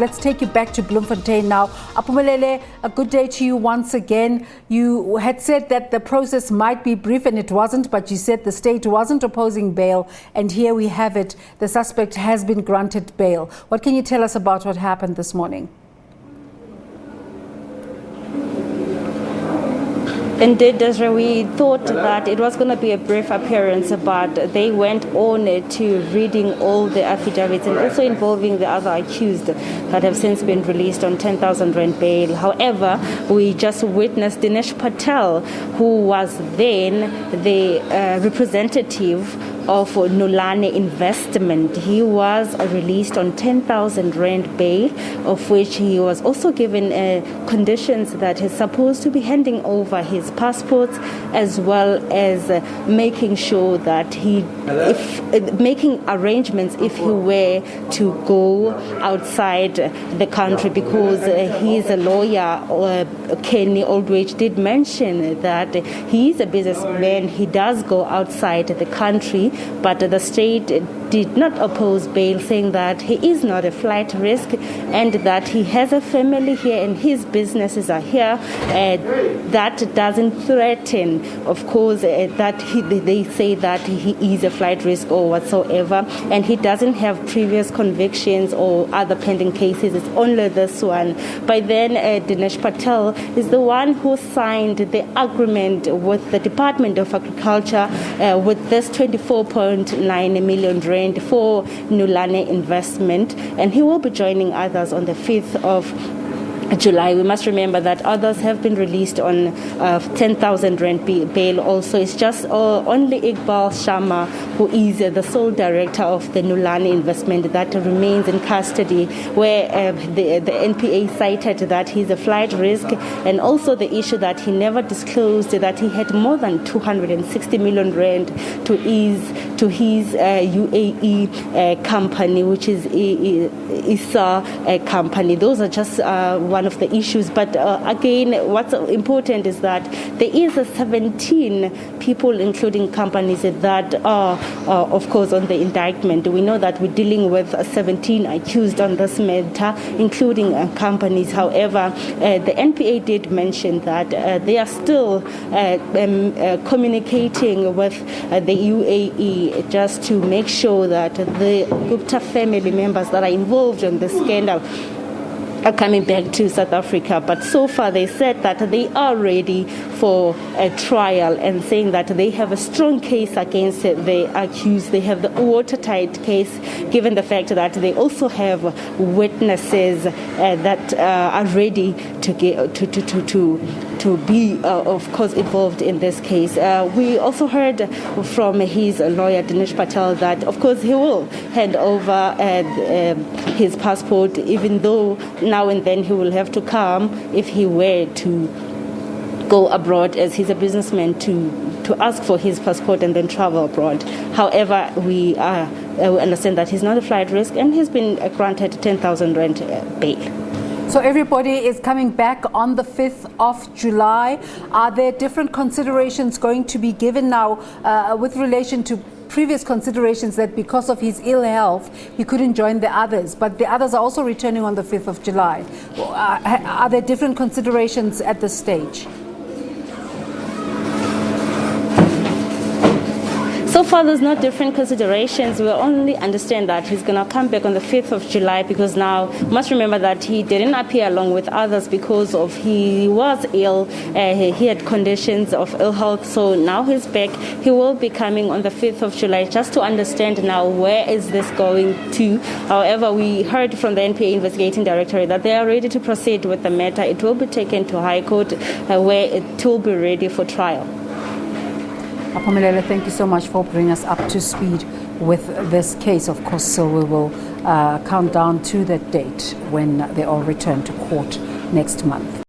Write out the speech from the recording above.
Let's take you back to Bloemfontein now. Aphelele, a good day to you once again. You had said that the process might be brief, and it wasn't, but you said the state wasn't opposing bail, and here we have it. The suspect has been granted bail. What can you tell us about what happened this morning? Indeed, Desiree, we thought that it was going to be a brief appearance, but they went on to reading all the affidavits and also involving the other accused that have since been released on 10,000 rand bail. However, we just witnessed Dinesh Patel, who was then the representative of Nulane Investment. He was released on 10,000 rand bail, of which he was also given conditions that he's supposed to be handing over his passports, as well as making sure that making arrangements if he were to go outside the country, because his lawyer, Kenny Aldridge, did mention that he is a businessman. He does go outside the country, but the state did not oppose bail, saying that he is not a flight risk and that he has a family here and his businesses are here. That doesn't threaten, of course, that they say that he is a flight risk or whatsoever, and he doesn't have previous convictions or other pending cases. It's only this one. By then, Dinesh Patel is the one who signed the agreement with the Department of Agriculture with this 24.9 million rand for Nulane Investment, and he will be joining others on the 5th of July. We must remember that others have been released on 10,000 rand bail also. It's just only Iqbal Sharma, who is the sole director of the Nulane Investment, that remains in custody, where the NPA cited that he's a flight risk, and also the issue that he never disclosed that he had more than 260 million rand to his UAE company, which is ISA company. Those are just one of the issues. But again, what's important is that there is 17 people, including companies, that are, of course, on the indictment. We know that we're dealing with 17 accused on this matter, including companies. However, the NPA did mention that they are still communicating with the UAE just to make sure that the Gupta family members that are involved in the scandal are coming back to South Africa. But so far they said that they are ready for a trial, and saying that they have a strong case against the accused. They have the watertight case, given the fact that they also have witnesses that are ready to get to be, of course, involved in this case. We also heard from his lawyer, Dinesh Patel, that, of course, he will hand over his passport, even though now and then he will have to come, if he were to go abroad, as he's a businessman, to ask for his passport and then travel abroad. However, we understand that he's not a flight risk, and he's been granted 10,000 rand bail. So everybody is coming back on the 5th of July. Are there different considerations going to be given now with relation to previous considerations that because of his ill health, he couldn't join the others, but the others are also returning on the 5th of July? Are there different considerations at this stage? So far, there's no different considerations. We only understand that he's going to come back on the 5th of July, because now, you must remember that he didn't appear along with others because of he was ill. He had conditions of ill health. So now he's back. He will be coming on the 5th of July, just to understand now where is this going to. However, we heard from the NPA Investigating Directorate that they are ready to proceed with the matter. It will be taken to High Court, where it will be ready for trial. Aphelele, thank you so much for bringing us up to speed with this case, of course. So we will count down to that date when they all return to court next month.